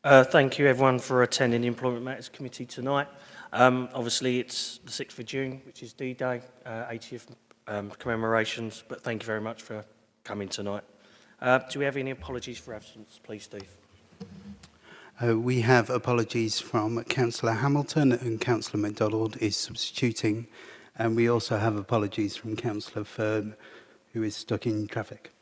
Thank you everyone for attending the Employment Matters Committee tonight. Obviously it's the 6th of June, which is D-Day, 80th commemorations, but thank you very much for coming tonight. Do we have any apologies for absence, please, Steve? We have apologies from Councillor Hamilton, and Councillor MacDonald is substituting. And we also have apologies from Councillor Fern, who is stuck in traffic.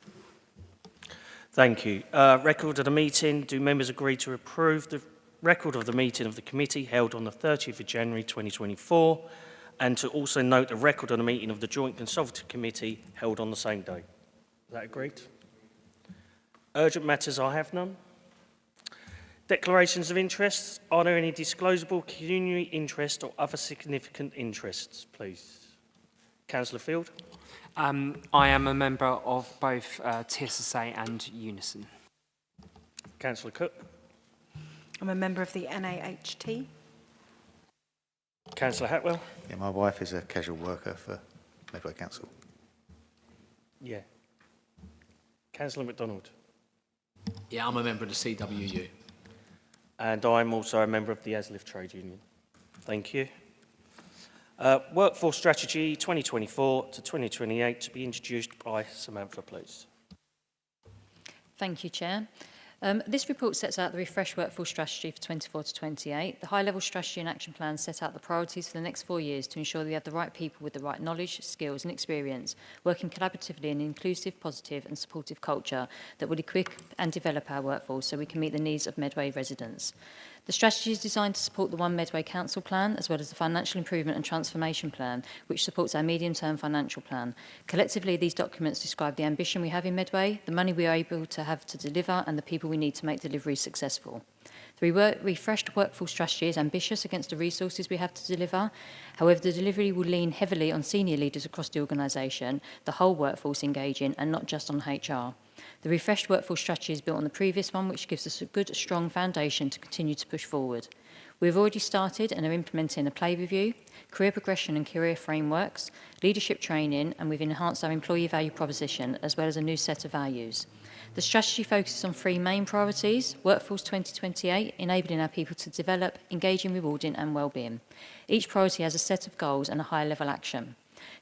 Thank you. Record of the meeting. Do members agree to approve the record of the meeting of the committee held on the 30th of January 2024 and to also note a record of the meeting of the Joint Consultative Committee held on the same day? Is that agreed? Urgent matters, I have none. Declarations of interest. Are there any disclosable pecuniary interest or other significant interests, please? Councillor Field. I am a member of both TSSA and Unison. Councillor Cook. I'm a member of the NAHT. Councillor Hatwell. Yeah, my wife is a casual worker for Medway Council. Yeah. Councillor MacDonald. Yeah, I'm a member of the CWU. And I'm also a member of the ASLIF Trade Union. Thank you. Workforce Strategy 2024 to 2028 to be introduced by Samantha, please. Thank you, Chair. This report sets out the refreshed workforce strategy for 24 to 28. The high-level strategy and action plan set out the priorities for the next 4 years to ensure that we have the right people with the right knowledge, skills and experience, working collaboratively in an inclusive, positive and supportive culture that will equip and develop our workforce so we can meet the needs of Medway residents. The strategy is designed to support the One Medway Council plan, as well as the Financial Improvement and Transformation Plan, which supports our medium-term financial plan. Collectively, these documents describe the ambition we have in Medway, the money we are able to have to deliver, and the people we need to make delivery successful. The refreshed workforce strategy is ambitious against the resources we have to deliver. However, the delivery will lean heavily on senior leaders across the organisation, the whole workforce engaging, and not just on HR. The refreshed workforce strategy is built on the previous one, which gives us a good, strong foundation to continue to push forward. We've already started and are implementing a play review, career progression and career frameworks, leadership training, and we've enhanced our employee value proposition, as well as a new set of values. The strategy focuses on 3 main priorities: Workforce 2028, enabling our people to develop, engaging, rewarding and wellbeing. Each priority has a set of goals and a higher level action.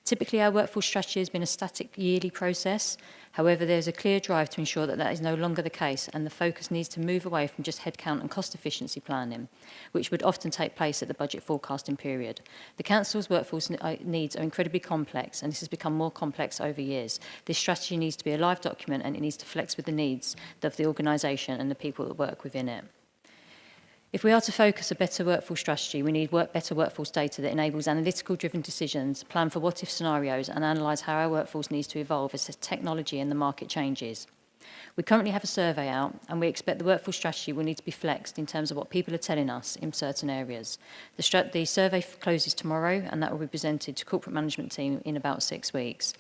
Typically, our workforce strategy has been a static yearly process. However, there is a clear drive to ensure that that is no longer the case, and the focus needs to move away from just headcount and cost efficiency planning, which would often take place at the budget forecasting period. The Council's workforce needs are incredibly complex, and this has become more complex over years. This strategy needs to be a live document, and it needs to flex with the needs of the organisation and the people that work within it. If we are to focus a better workforce strategy, we need better workforce data that enables analytical-driven decisions, plan for what-if scenarios, and analyse how our workforce needs to evolve as technology and the market changes. We currently have a survey out, and we expect the workforce strategy will need to be flexed in terms of what people are telling us in certain areas. The survey closes tomorrow, and that will be presented to corporate management team in about 6 weeks.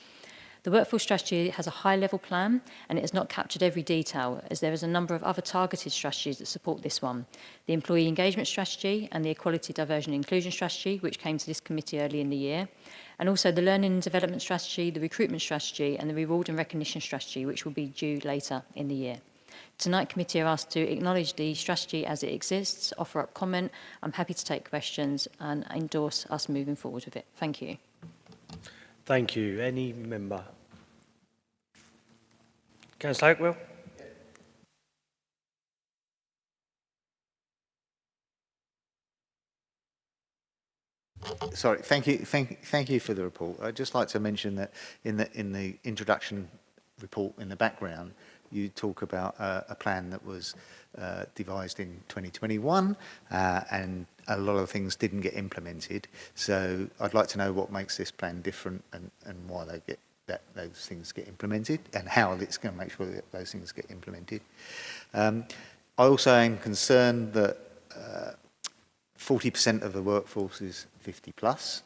The workforce strategy has a high-level plan, and it has not captured every detail, as there is a number of other targeted strategies that support this one. The employee engagement strategy and the equality, diversion and inclusion strategy, which came to this committee early in the year, and also the learning and development strategy, the recruitment strategy and the reward and recognition strategy, which will be due later in the year. Tonight, committee are asked to acknowledge the strategy as it exists, offer up comment. I'm happy to take questions and endorse us moving forward with it. Thank you. Thank you. Any member? Councillor Oakwell. Sorry, thank you for the report. I'd just like to mention that in the introduction report in the background, you talk about a plan that was devised in 2021 and a lot of things didn't get implemented. So I'd like to know what makes this plan different and why those things get implemented and how it's going to make sure that those things get implemented. I also am concerned that 40% of the workforce is 50 plus,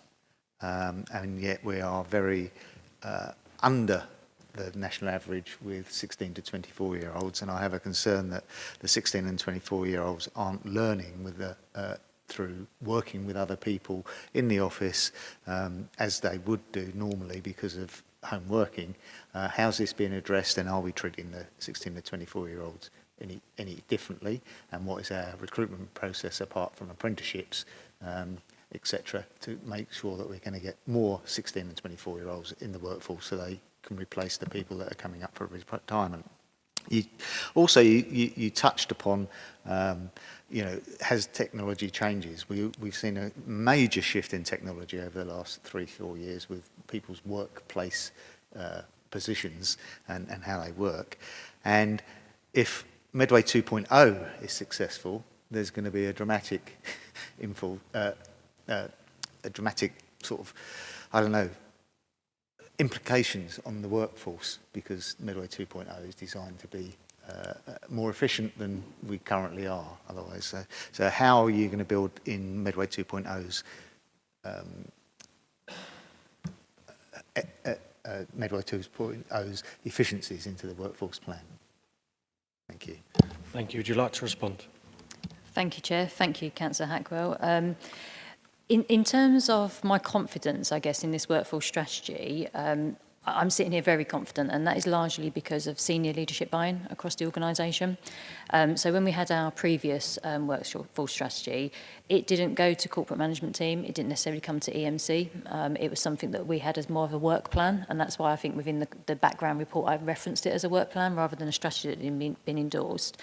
and yet we are very under the national average with 16 to 24-year-olds, and I have a concern that the 16 and 24-year-olds aren't learning with through working with other people in the office as they would do normally because of home working. How's this being addressed, and are we treating the 16 to 24-year-olds any differently, and what is our recruitment process apart from apprenticeships, etc., to make sure that we're going to get more 16 and 24-year-olds in the workforce so they can replace the people that are coming up for retirement. You touched upon, has technology changes? We've seen a major shift in technology over the last 3-4 years with people's workplace positions and how they work. And if Medway 2.0 is successful, there's going to be a dramatic a dramatic sort of, implications on the workforce, because Medway 2.0 is designed to be more efficient than we currently are otherwise. So how are you going to build in Medway 2.0's Medway 2.0's efficiencies into the workforce plan? Thank you. Thank you. Would you like to respond? Thank you, Chair. Thank you, Councillor Hackwell. In terms of my confidence, I guess, in this workforce strategy, I'm sitting here very confident, and that is largely because of senior leadership buy-in across the organisation. So when we had our previous workforce strategy, it didn't go to corporate management team, it didn't necessarily come to EMC. It was something that we had as more of a work plan, and that's why I think within the background report I referenced it as a work plan rather than a strategy that had been endorsed.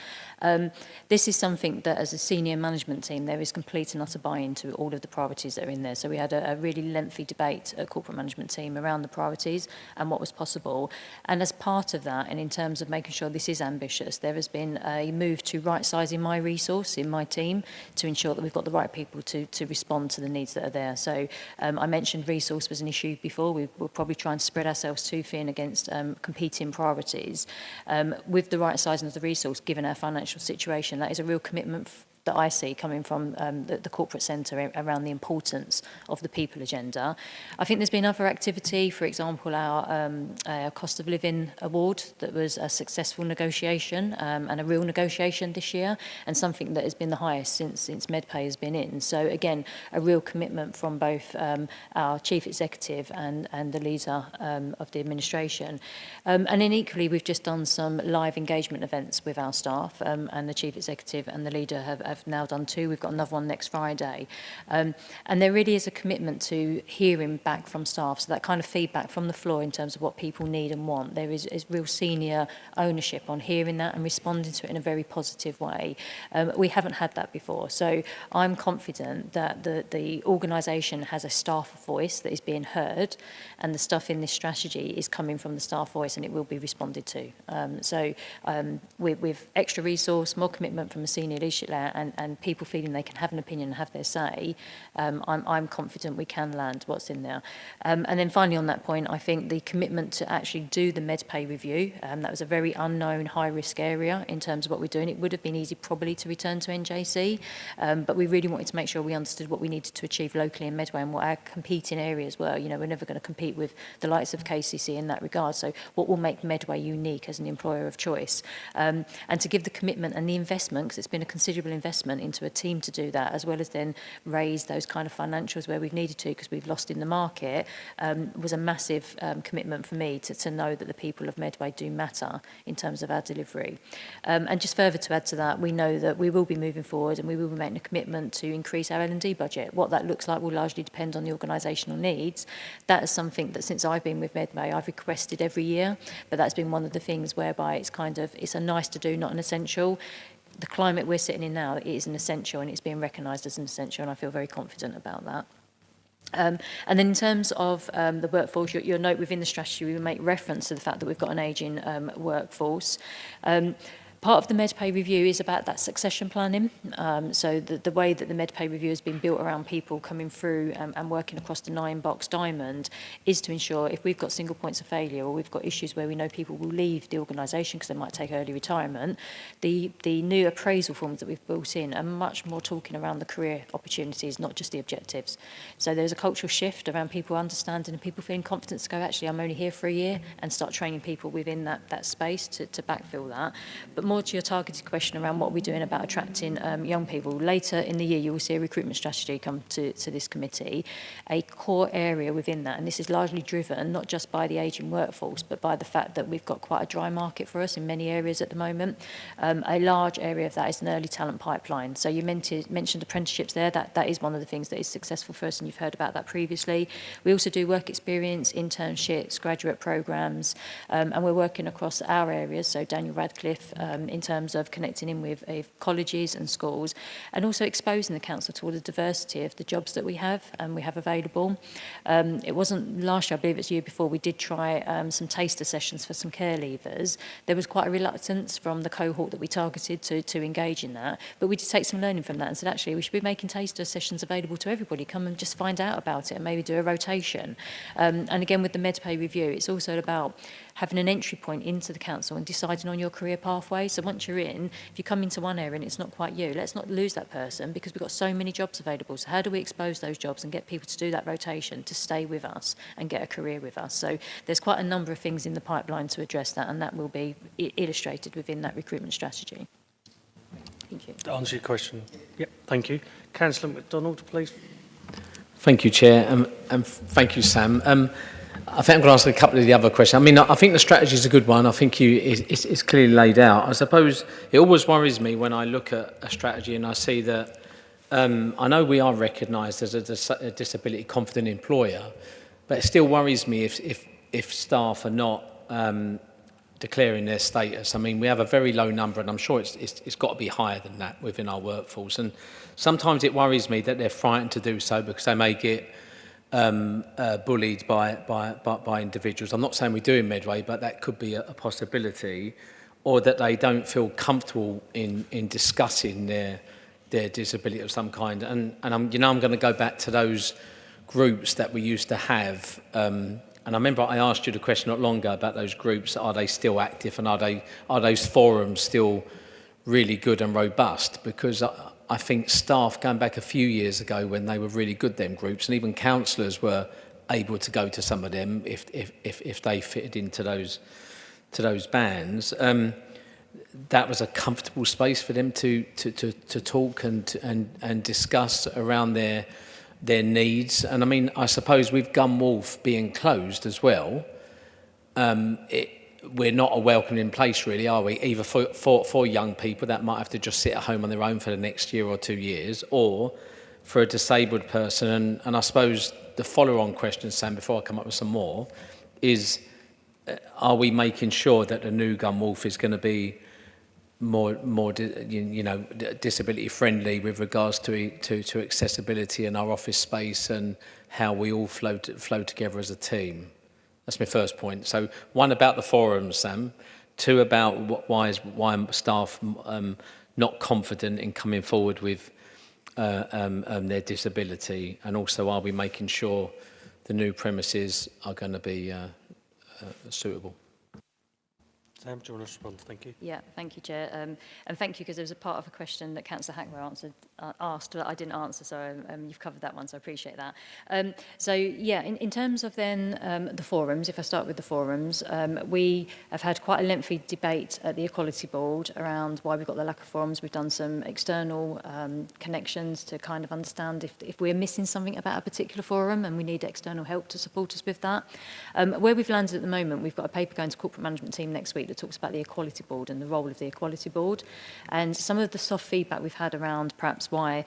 This is something that as a senior management team there is complete and utter buy-in to all of the priorities that are in there. So we had a really lengthy debate at corporate management team around the priorities and what was possible. And as part of that, and in terms of making sure this is ambitious, there has been a move to right-sizing my resource in my team to ensure that we've got the right people to respond to the needs that are there. So I mentioned resource was an issue before. We're probably trying to spread ourselves too thin against competing priorities. With the right sizing of the resource, given our financial situation, that is a real commitment that I see coming from the corporate centre around the importance of the people agenda. I think there's been other activity, for example, our cost of living award that was a successful negotiation and a real negotiation this year, and something that has been the highest since MedPay has been in. So again, a real commitment from both our chief executive and the leader of the administration. And then equally, we've just done some live engagement events with our staff, and the chief executive and the leader have now done 2. We've got another one next Friday. And there really is a commitment to hearing back from staff, so that kind of feedback from the floor in terms of what people need and want. There is real senior ownership on hearing that and responding to it in a very positive way. We haven't had that before, so I'm confident that the organisation has a staff voice that is being heard, and the stuff in this strategy is coming from the staff voice, and it will be responded to. With extra resource, more commitment from a senior leadership layer, and people feeling they can have an opinion and have their say, I'm confident we can land what's in there. And then finally on that point, I think the commitment to actually do the MedPay review, that was a very unknown high-risk area in terms of what we're doing. It would have been easy probably to return to NJC, but we really wanted to make sure we understood what we needed to achieve locally in Medway and what our competing areas were. You know, we're never going to compete with the likes of KCC in that regard, so what will make Medway unique as an employer of choice? And to give the commitment and the investment, because it's been a considerable investment into a team to do that, as well as then raise those kind of financials where we've needed to because we've lost in the market, was a massive commitment for me to know that the people of Medway do matter in terms of our delivery. And just further to add to that, we know that we will be moving forward and we will be making a commitment to increase our L&D budget. What that looks like will largely depend on the organisational needs. That is something that since I've been with Medway I've requested every year, but that's been one of the things whereby it's a nice to do, not an essential. The climate we're sitting in now, it is an essential, and it's being recognised as an essential, and I feel very confident about that. And then in terms of the workforce, you'll note within the strategy we make reference to the fact that we've got an ageing workforce. Part of the MedPay review is about that succession planning. So the way that the MedPay review has been built around people coming through and working across the 9-box diamond is to ensure if we've got single points of failure or we've got issues where we know people will leave the organisation because they might take early retirement, the new appraisal forms that we've built in are much more talking around the career opportunities, not just the objectives. So there's a cultural shift around people understanding and people feeling confident to go, actually, I'm only here for a year, and start training people within that space to backfill that. But more more to your targeted question around what we're doing about attracting young people, later in the year you will see a recruitment strategy come to this committee. A core area within that, and this is largely driven not just by the ageing workforce, but by the fact that we've got quite a dry market for us in many areas at the moment. A large area of that is an early talent pipeline. So you mentioned apprenticeships there. That is one of the things that is successful for us, and you've heard about that previously. We also do work experience, internships, graduate programs, and we're working across our areas, so Daniel Radcliffe, in terms of connecting in with colleges and schools, and also exposing the council to all the diversity of the jobs that we have available. It wasn't last year, I believe it's the year before, we did try some taster sessions for some care leavers. There was quite a reluctance from the cohort that we targeted to engage in that, but we did take some learning from that and said, actually, we should be making taster sessions available to everybody. Come and just find out about it and maybe do a rotation. And again, with the MedPay review, it's also about having an entry point into the council and deciding on your career pathway. So once you're in, if you come into one area and it's not quite you, let's not lose that person, because we've got so many jobs available. So how do we expose those jobs and get people to do that rotation, to stay with us and get a career with us? So there's quite a number of things in the pipeline to address that, and that will be illustrated within that recruitment strategy. Thank you. To answer your question. Yep, thank you. Councillor MacDonald, please. Thank you, Chair, and thank you, Sam. I think I'm going to ask a couple of the other questions. I mean, I think the strategy is a good one. I think it's clearly laid out. I suppose it always worries me when I look at a strategy and I see that I know we are recognised as a disability confident employer, but it still worries me if staff are not declaring their status. I mean, we have a very low number, and I'm sure it's got to be higher than that within our workforce. And sometimes it worries me that they're frightened to do so because they may get bullied by individuals. I'm not saying we do in Medway, but that could be a possibility, or that they don't feel comfortable in discussing their disability of some kind. And I'm going to go back to those groups that we used to have. And I remember I asked you the question not long ago about those groups. Are they still active, and are those forums still really good and robust? Because I think staff, going back a few years ago when they were really good, them groups, and even councillors were able to go to some of them if they fitted into those bands. That was a comfortable space for them to talk and discuss around their needs. And I mean, I suppose with Gunwolf being closed as well, we're not a welcoming place, really, are we? Either for young people that might have to just sit at home on their own for the next year or 2 years, or for a disabled person. And I suppose the follow-on question, Sam, before I come up with some more, is are we making sure that the new Gunwolf is going to be more disability friendly with regards to accessibility in our office space and how we all flow together as a team? That's my first point. So one, about the forums, Sam. Two, about why staff not confident in coming forward with their disability, and also are we making sure the new premises are going to be suitable? Sam, do you want to respond? Thank you. Yeah, thank you, Chair. And thank you, because there was a part of a question that Councillor Hackmer asked that I didn't answer, so you've covered that one, so I appreciate that. So, yeah, in terms of then the forums, if I start with the forums, we have had quite a lengthy debate at the Equality Board around why we've got the lack of forums. We've done some external connections to kind of understand if we're missing something about a particular forum, and we need external help to support us with that. Where we've landed at the moment, we've got a paper going to corporate management team next week that talks about the Equality Board and the role of the Equality Board. And some of the soft feedback we've had around perhaps why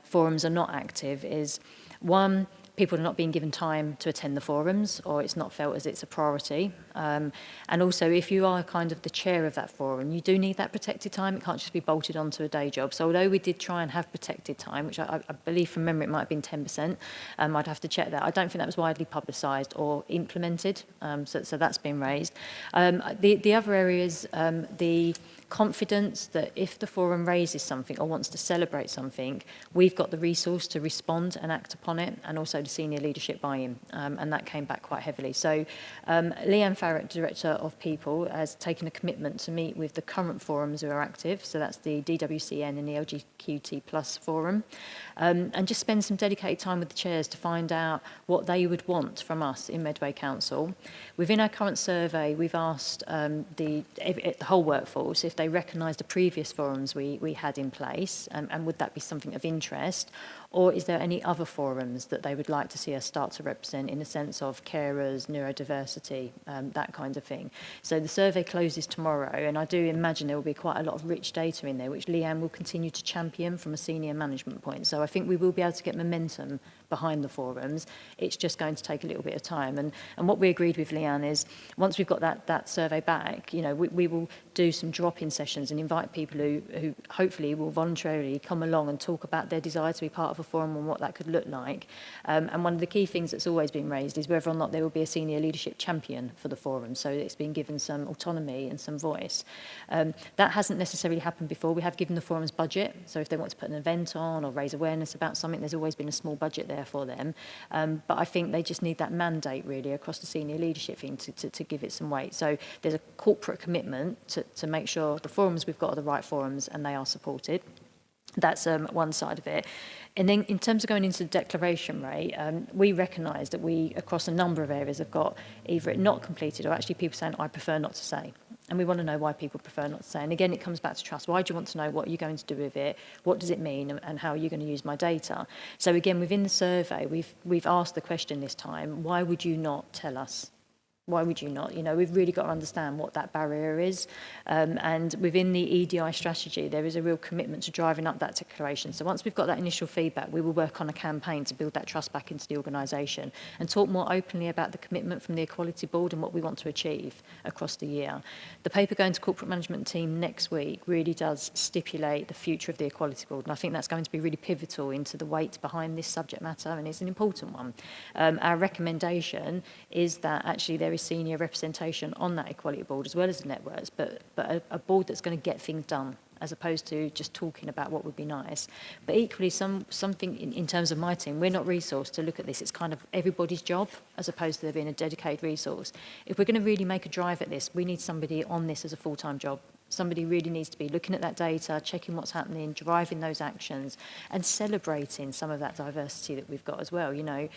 forums are not active is, one, people are not being given time to attend the forums, or it's not felt as it's a priority. And also, if you are kind of the chair of that forum, you do need that protected time. It can't just be bolted onto a day job. So although we did try and have protected time, which I believe from memory it might have been 10%, I'd have to check that. I don't think that was widely publicised or implemented, so that's been raised. The other areas, the confidence that if the forum raises something or wants to celebrate something, we've got the resource to respond and act upon it, and also the senior leadership buy-in, and that came back quite heavily. So Leanne Farrett, Director of People, has taken a commitment to meet with the current forums who are active, so that's the DWCN and the LGQT Plus forum, and just spend some dedicated time with the chairs to find out what they would want from us in Medway Council. Within our current survey, we've asked the whole workforce if they recognise the previous forums we had in place, and would that be something of interest? Or is there any other forums that they would like to see us start to represent in the sense of carers, neurodiversity, that kind of thing? So the survey closes tomorrow, and I do imagine there will be quite a lot of rich data in there, which Leanne will continue to champion from a senior management point. So I think we will be able to get momentum behind the forums. It's just going to take a little bit of time. And what we agreed with Leanne is once we've got that survey back, you know, we will do some drop-in sessions and invite people who hopefully will voluntarily come along and talk about their desire to be part of a forum and what that could look like. And one of the key things that's always been raised is whether or not there will be a senior leadership champion for the forum. So it's been given some autonomy and some voice. That hasn't necessarily happened before. We have given the forums budget. So if they want to put an event on or raise awareness about something, there's always been a small budget there for them. But I think they just need that mandate really across the senior leadership thing to give it some weight. So there's a corporate commitment to make sure the forums we've got are the right forums and they are supported. That's one side of it. And then in terms of going into the declaration rate, we recognise that we, across a number of areas, have got either it not completed or actually people saying, I prefer not to say. And we want to know why people prefer not to say. And again, it comes back to trust. Why do you want to know what you're going to do with it? What does it mean? And how are you going to use my data? So again, within the survey, we've asked the question this time, why would you not tell us? Why would you not? You know, we've really got to understand what that barrier is. And within the EDI strategy, there is a real commitment to driving up that declaration. So once we've got that initial feedback, we will work on a campaign to build that trust back into the organisation and talk more openly about the commitment from the Equality Board and what we want to achieve across the year. The paper going to corporate management team next week really does stipulate the future of the Equality Board. And I think that's going to be really pivotal into the weight behind this subject matter, and it's an important one. Our recommendation is that actually there is senior representation on that Equality Board as well as the networks, but a board that's going to get things done as opposed to just talking about what would be nice. But equally, something in terms of my team, we're not resourced to look at this. It's kind of everybody's job as opposed to there being a dedicated resource. If we're going to really make a drive at this, we need somebody on this as a full-time job. Somebody really needs to be looking at that data, checking what's happening, driving those actions, and celebrating some of that diversity that we've got as well. You know,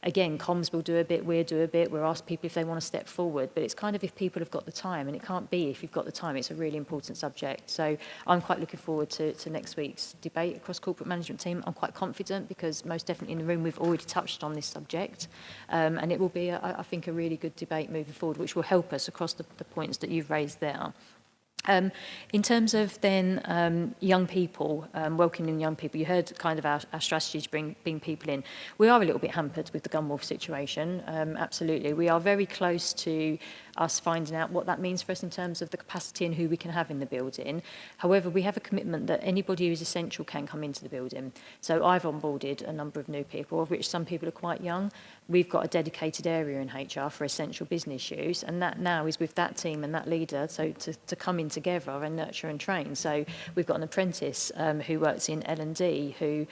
again, comms will do a bit, we'll do a bit. We'll ask people if they want to step forward, but it's kind of if people have got the time, and it can't be if you've got the time. It's a really important subject. So I'm quite looking forward to next week's debate across corporate management team. I'm quite confident because most definitely in the room we've already touched on this subject, and it will be, I think, a really good debate moving forward, which will help us across the points that you've raised there. In terms of then young people, welcoming young people, you heard kind of our strategy to bring people in. We are a little bit hampered with the Gunwolf situation, absolutely. We are very close to us finding out what that means for us in terms of the capacity and who we can have in the building. However, we have a commitment that anybody who is essential can come into the building. So I've onboarded a number of new people, of which some people are quite young. We've got a dedicated area in HR for essential business use, and that now is with that team and that leader so to come in together and nurture and train. So we've got an apprentice who works in L&D who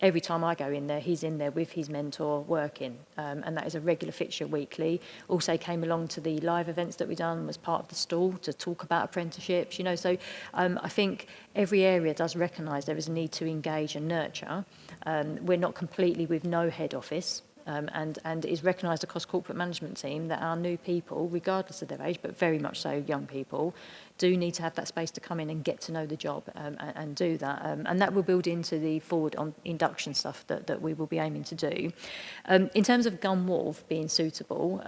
every time I go in there, he's in there with his mentor working, and that is a regular fixture weekly. Also came along to the live events that we've done, was part of the stall to talk about apprenticeships, you know. So I think every area does recognise there is a need to engage and nurture. We're not completely with no head office. And it is recognised across corporate management team that our new people, regardless of their age, but very much so young people, do need to have that space to come in and get to know the job and do that. And that will build into the forward on induction stuff that we will be aiming to do. In terms of Gunwolf being suitable,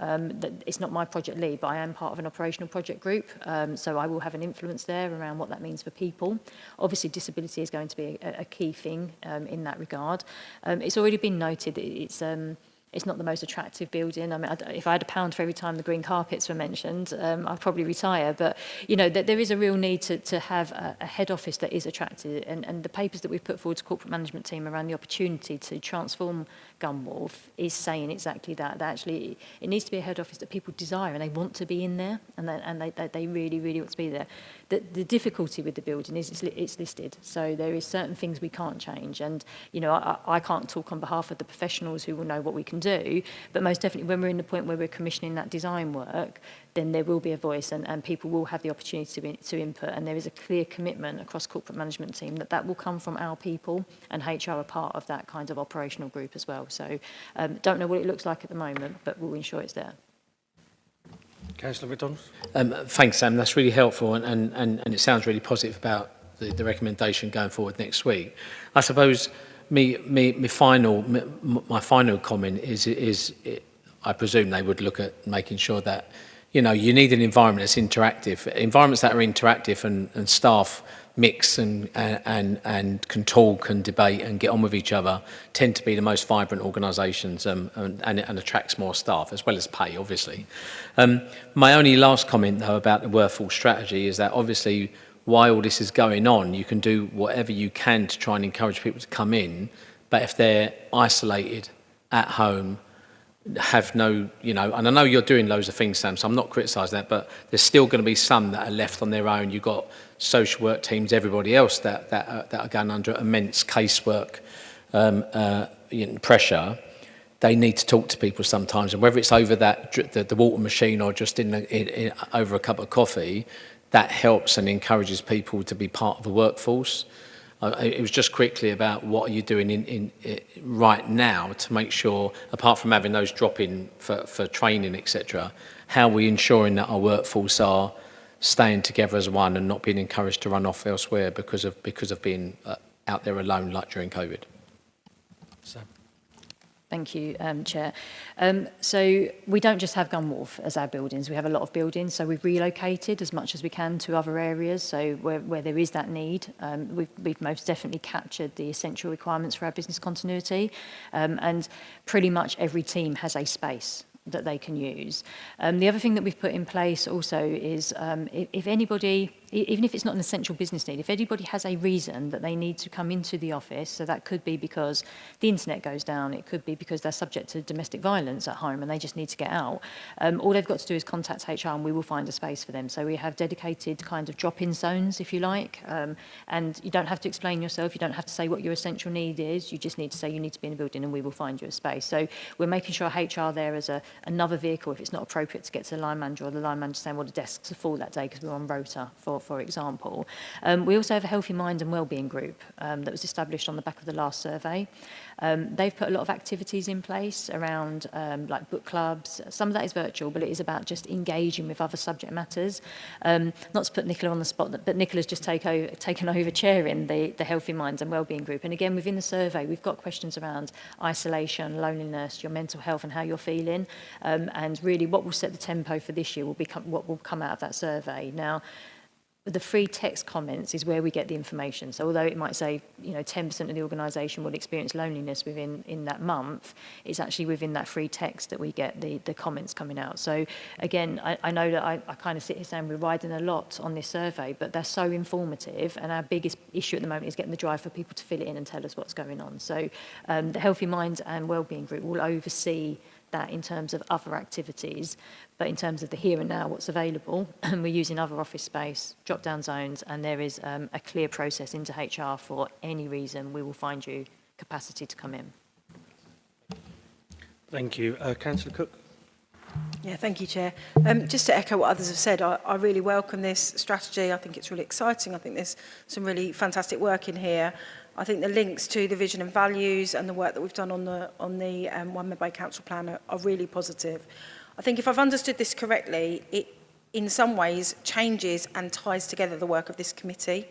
it's not my project lead, but I am part of an operational project group. So I will have an influence there around what that means for people. Obviously, disability is going to be a key thing in that regard. It's already been noted that it's not the most attractive building. I mean, if I had £1 for every time the green carpets were mentioned, I'd probably retire. But, you know, there is a real need to have a head office that is attractive. And the papers that we've put forward to corporate management team around the opportunity to transform Gunwolf is saying exactly that. That actually, it needs to be a head office that people desire and they want to be in there and they really, really want to be there. The difficulty with the building is it's listed. So there is certain things we can't change. And, you know, I can't talk on behalf of the professionals who will know what we can do, but most definitely when we're in the point where we're commissioning that design work, then there will be a voice and people will have the opportunity to input, and there is a clear commitment across corporate management team that will come from our people, and HR are part of that kind of operational group as well. So don't know what it looks like at the moment, but we'll ensure it's there. Okay. Councillor MacDonald. Thanks, Sam. That's really helpful, and it sounds really positive about the recommendation going forward next week. I suppose my final comment is I presume they would look at making sure that, you know, you need an environment that's interactive. Environments that are interactive and staff mix and can talk and debate and get on with each other tend to be the most vibrant organisations, and attracts more staff as well as pay, obviously. My only last comment, though, about the workforce strategy is that obviously while all this is going on, you can do whatever you can to try and encourage people to come in, but if they're isolated at home, have no, you know, and I know you're doing loads of things, Sam, so I'm not criticising that, but there's still going to be some that are left on their own. You've got social work teams, everybody else that are going under immense casework pressure. They need to talk to people sometimes, and whether it's over the water machine or just over a cup of coffee, that helps and encourages people to be part of the workforce. It was just quickly about what are you doing in right now to make sure, apart from having those drop-in for training, etc., how are we ensuring that our workforce are staying together as one and not being encouraged to run off elsewhere because of being out there alone, like during COVID. So. Thank you, Chair. So we don't just have Gun Wharf as our buildings. We have a lot of buildings, so we've relocated as much as we can to other areas. So where there is that need, we've most definitely captured the essential requirements for our business continuity. And pretty much every team has a space that they can use. The other thing that we've put in place also is if anybody, even if it's not an essential business need, if anybody has a reason that they need to come into the office, so that could be because the internet goes down, it could be because they're subject to domestic violence at home and they just need to get out, all they've got to do is contact HR and we will find a space for them. So we have dedicated kind of drop-in zones, if you like, and you don't have to explain yourself, you don't have to say what your essential need is, you just need to say you need to be in a building and we will find you a space. So we're making sure HR there is another vehicle if it's not appropriate to get to the line manager, or the line manager saying, well, the desks are full that day because we're on rota, for example. We also have a Healthy Mind and Wellbeing group that was established on the back of the last survey. They've put a lot of activities in place around like book clubs. Some of that is virtual, but it is about just engaging with other subject matters. Not to put Nicola on the spot, but Nicola's just taken over chairing the Healthy Minds and Wellbeing group. And again, within the survey, we've got questions around isolation, loneliness, your mental health and how you're feeling. And really what will set the tempo for this year will become what will come out of that survey. Now, the free text comments is where we get the information. So although it might say, you know, 10% of the organisation will experience loneliness in that month, it's actually within that free text that we get the comments coming out. So again, I know that I kind of sit here saying we're riding a lot on this survey, but they're so informative, and our biggest issue at the moment is getting the drive for people to fill it in and tell us what's going on. So the Healthy Minds and Wellbeing group will oversee that in terms of other activities, but in terms of the here and now, what's available, we're using other office space, drop-down zones, and there is a clear process into HR for any reason. We will find you capacity to come in. Thank you. Councillor Cook. Yeah, thank you, Chair. Just to echo what others have said, I really welcome this strategy. I think it's really exciting. I think there's some really fantastic work in here. I think the links to the vision and values and the work that we've done on the One Medway Council Plan are really positive. I think if I've understood this correctly, it in some ways changes and ties together the work of this committee,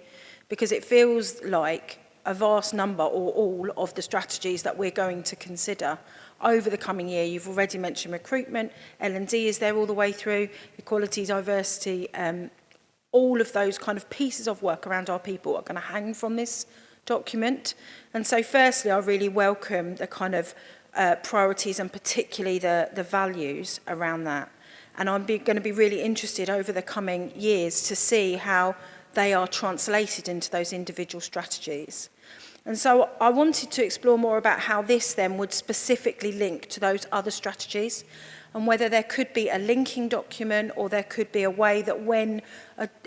because it feels like a vast number or all of the strategies that we're going to consider over the coming year. You've already mentioned recruitment, L&D is there all the way through, equality, diversity, all of those kind of pieces of work around our people are going to hang from this document. And so firstly, I really welcome the kind of priorities and particularly the values around that. And I'm going to be really interested over the coming years to see how they are translated into those individual strategies. And so I wanted to explore more about how this then would specifically link to those other strategies, and whether there could be a linking document, or there could be a way that when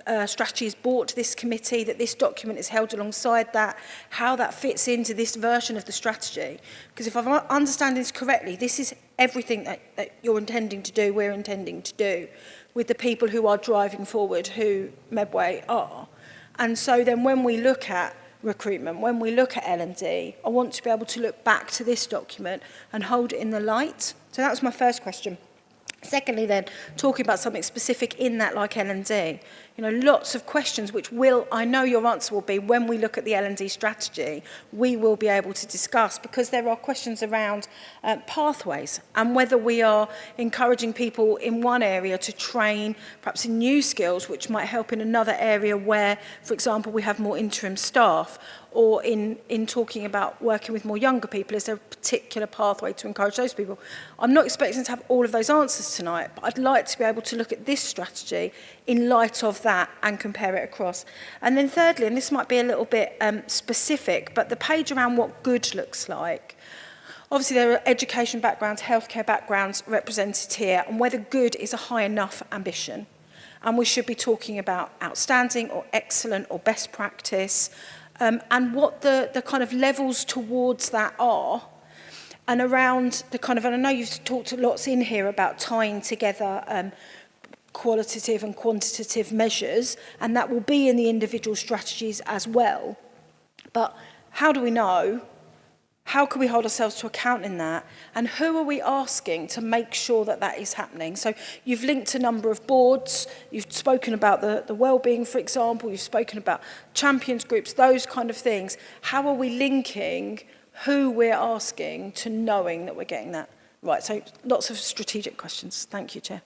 a strategy is brought to this committee, that this document is held alongside that, how that fits into this version of the strategy. Because if I'm understanding this correctly, this is everything that you're intending to do, we're intending to do, with the people who are driving forward, who Medway are. And so then when we look at recruitment, when we look at L&D, I want to be able to look back to this document and hold it in the light. So that was my first question. Secondly, then, talking about something specific in that, like L&D. You know, lots of questions which I know your answer will be, when we look at the L&D strategy, we will be able to discuss, because there are questions around pathways and whether we are encouraging people in one area to train perhaps in new skills which might help in another area where, for example, we have more interim staff, or in talking about working with more younger people, is there a particular pathway to encourage those people? I'm not expecting to have all of those answers tonight, but I'd like to be able to look at this strategy in light of that and compare it across. And then thirdly, and this might be a little bit specific, but the page around what good looks like. Obviously, there are education backgrounds, healthcare backgrounds represented here, and whether good is a high enough ambition. And we should be talking about outstanding or excellent or best practice, and what the kind of levels towards that are, and around the kind of, and I know you've talked lots in here about tying together qualitative and quantitative measures, and that will be in the individual strategies as well. But how do we know? How can we hold ourselves to account in that? And who are we asking to make sure that that is happening? So you've linked a number of boards, you've spoken about the wellbeing, for example, you've spoken about champions groups, those kind of things. How are we linking who we're asking to knowing that we're getting that right? So lots of strategic questions. Thank you, Chair.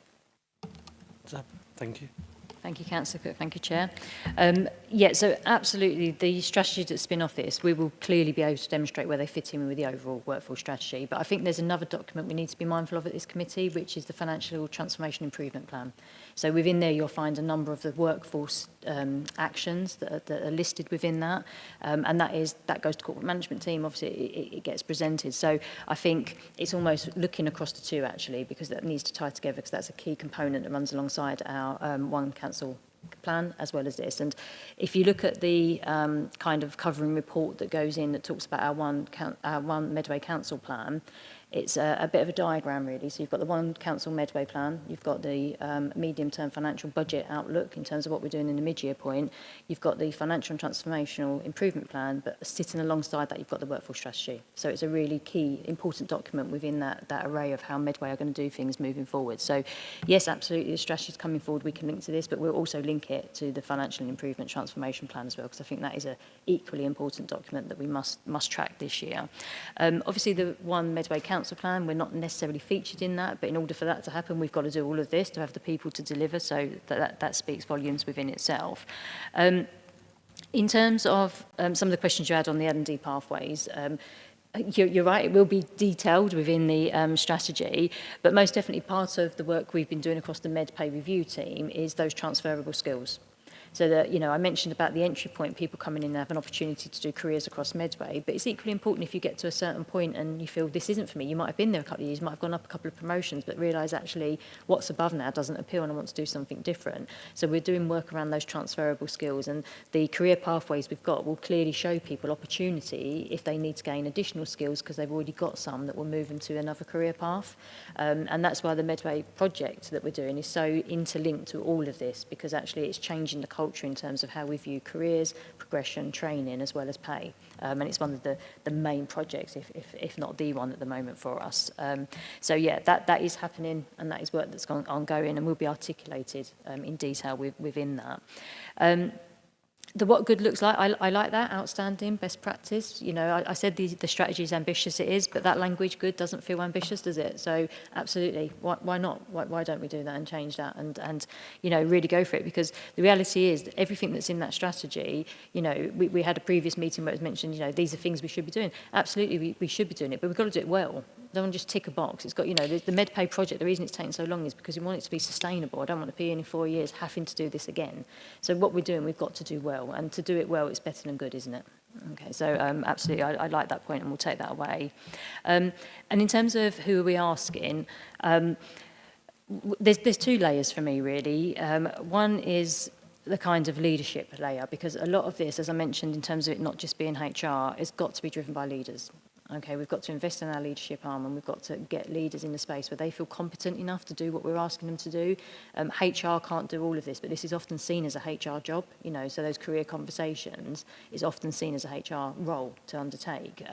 Thank you. Thank you, Councillor Cook. Thank you, Chair. Yeah, so absolutely, the strategies that spin off this, we will clearly be able to demonstrate where they fit in with the overall workforce strategy. But I think there's another document we need to be mindful of at this committee, which is the Financial Transformation Improvement Plan. So within there, you'll find a number of the workforce actions that are listed within that. And that goes to corporate management team. Obviously, it gets presented. So I think it's almost looking across the two, actually, because that needs to tie together, because that's a key component that runs alongside our one council plan as well as this. And if you look at the kind of covering report that goes in that talks about our one Medway Council plan, it's a bit of a diagram, really. So you've got the one council Medway plan, you've got the medium-term financial budget outlook in terms of what we're doing in the mid-year point, you've got the financial and transformational improvement plan, but sitting alongside that, you've got the workforce strategy. So it's a really key, important document within that array of how Medway are going to do things moving forward. So yes, absolutely, the strategy is coming forward, we can link to this, but we'll also link it to the financial improvement transformation plan as well, because I think that is an equally important document that we must track this year. Obviously, the one Medway Council plan, we're not necessarily featured in that, but in order for that to happen, we've got to do all of this to have the people to deliver, so that speaks volumes within itself. In terms of some of the questions you had on the L&D pathways, you're right, it will be detailed within the strategy, but most definitely part of the work we've been doing across the MedPay review team is those transferable skills. So that, you know, I mentioned about the entry point, people coming in and have an opportunity to do careers across Medway, but it's equally important if you get to a certain point and you feel this isn't for me. You might have been there a couple of years, you might have gone up a couple of promotions, but realise actually what's above now doesn't appeal and I want to do something different. So we're doing work around those transferable skills, and the career pathways we've got will clearly show people opportunity if they need to gain additional skills because they've already got some that will move them to another career path. And that's why the Medway project that we're doing is so interlinked to all of this, because actually it's changing the culture in terms of how we view careers, progression, training, as well as pay. And it's one of the main projects, if not the one at the moment for us. So yeah, that is happening, and that is work that's ongoing and will be articulated in detail within that. The what good looks like, I like that, outstanding, best practice. You know, I said the strategy is ambitious, it is, but that language good doesn't feel ambitious, does it? So absolutely, why not? Why don't we do that and change that and you know, really go for it? Because the reality is that everything that's in that strategy, you know, we had a previous meeting where it was mentioned, you know, these are things we should be doing. Absolutely, we should be doing it, but we've got to do it well. Don't want to just tick a box. It's got, you know, the MedPay project, the reason it's taken so long is because we want it to be sustainable. I don't want to be in 4 years having to do this again. So what we're doing, we've got to do well. And to do it well, it's better than good, isn't it? Okay, so absolutely, I like that point and we'll take that away. And in terms of who are we asking, there's two layers for me, really. One is the kind of leadership layer, because a lot of this, as I mentioned, in terms of it not just being HR, has got to be driven by leaders. Okay, we've got to invest in our leadership arm, and we've got to get leaders in the space where they feel competent enough to do what we're asking them to do. HR can't do all of this, but this is often seen as a HR job, you know, so those career conversations is often seen as a HR role to undertake.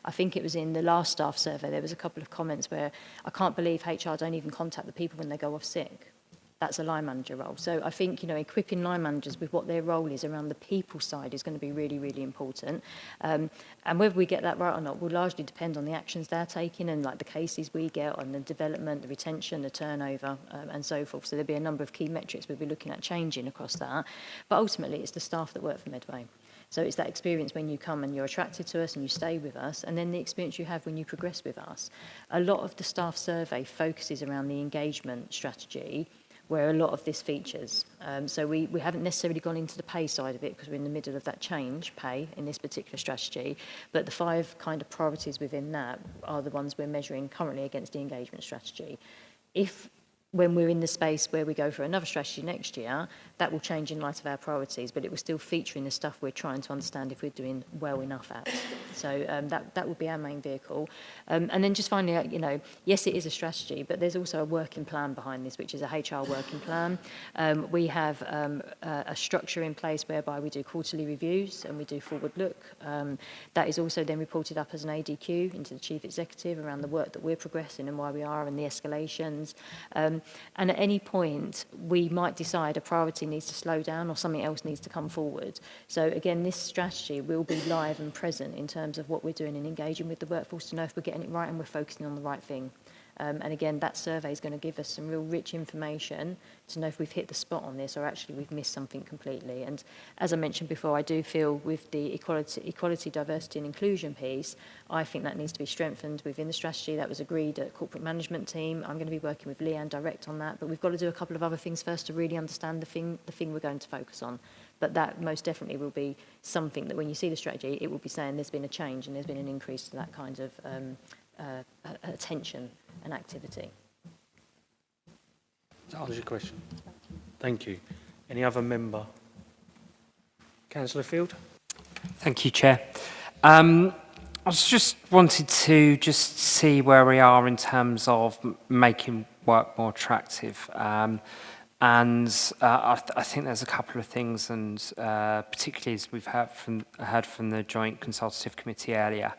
I think it was in the last staff survey, there was a couple of comments where I can't believe HR don't even contact the people when they go off sick. That's a line manager role. So I think, you know, equipping line managers with what their role is around the people side is going to be really, really important. And whether we get that right or not will largely depend on the actions they're taking and like the cases we get on the development, the retention, the turnover, and so forth. So there'll be a number of key metrics we'll be looking at changing across that. But ultimately, it's the staff that work for Medway. So it's that experience when you come and you're attracted to us and you stay with us, and then the experience you have when you progress with us. A lot of the staff survey focuses around the engagement strategy, where a lot of this features. So we haven't necessarily gone into the pay side of it because we're in the middle of that change, pay, in this particular strategy. But the 5 kind of priorities within that are the ones we're measuring currently against the engagement strategy. If when we're in the space where we go for another strategy next year, that will change in light of our priorities, but it will still feature in the stuff we're trying to understand if we're doing well enough at. So that would be our main vehicle. And then just finally, you know, yes, it is a strategy, but there's also a working plan behind this, which is a HR working plan. We have a structure in place whereby we do quarterly reviews and we do forward look. That is also then reported up as an ADQ into the Chief Executive around the work that we're progressing and why we are and the escalations. And at any point, we might decide a priority needs to slow down or something else needs to come forward. So again, this strategy will be live and present in terms of what we're doing and engaging with the workforce to know if we're getting it right and we're focusing on the right thing. And again, that survey is going to give us some real rich information to know if we've hit the spot on this or actually we've missed something completely. And as I mentioned before, I do feel with the equality, diversity and inclusion piece, I think that needs to be strengthened within the strategy. That was agreed at corporate management team. I'm going to be working with Leanne direct on that, but we've got to do a couple of other things first to really understand the thing we're going to focus on. But that most definitely will be something that when you see the strategy, it will be saying there's been a change and there's been an increase to that kind of attention and activity. That answers your question. Thank you. Any other member? Councillor Field? Thank you, Chair. I was just wanted to just see where we are in terms of making work more attractive. I think there's a couple of things, and particularly as we've heard from the Joint Consultative Committee earlier.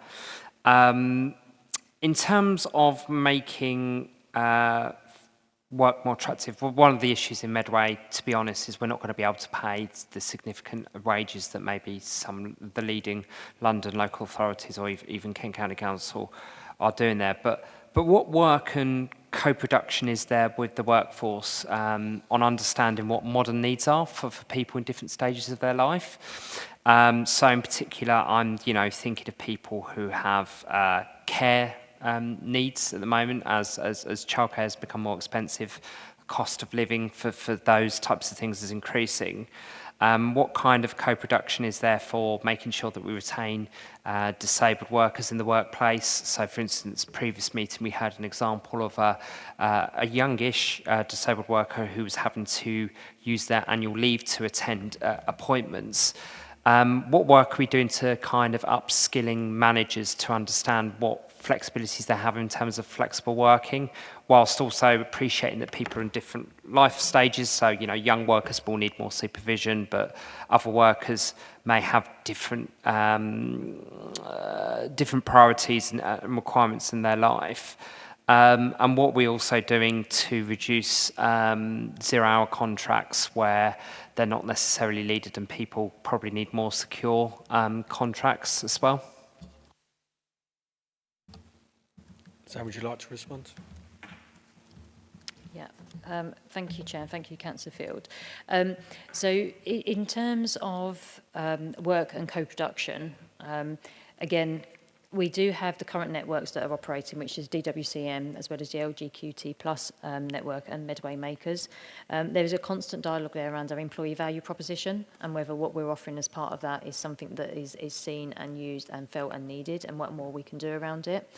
In terms of making work more attractive, well, one of the issues in Medway, to be honest, is we're not going to be able to pay the significant wages that maybe some of the leading London local authorities or even Kent County Council are doing there. But what work and co-production is there with the workforce on understanding what modern needs are for people in different stages of their life? So in particular, I'm thinking of people who have care needs at the moment as childcare has become more expensive. Cost of living for those types of things is increasing. What kind of co-production is there for making sure that we retain disabled workers in the workplace? So, for instance, previous meeting we had an example of a youngish disabled worker who was having to use their annual leave to attend appointments. What work are we doing to kind of upskilling managers to understand what flexibilities they have in terms of flexible working, whilst also appreciating that people are in different life stages? So, young workers will need more supervision, but other workers may have different priorities and requirements in their life. And what we're also doing to reduce zero-hour contracts where they're not necessarily needed and people probably need more secure contracts as well. Sam, would you like to respond? Yeah, thank you, Chair. Thank you, Councillor Field. So in terms of work and co-production, again, we do have the current networks that are operating, which is DWCM, as well as the LGQT Plus network and Medway Makers. There is a constant dialogue there around our employee value proposition and whether what we're offering as part of that is something that is seen and used and felt and needed, and what more we can do around it.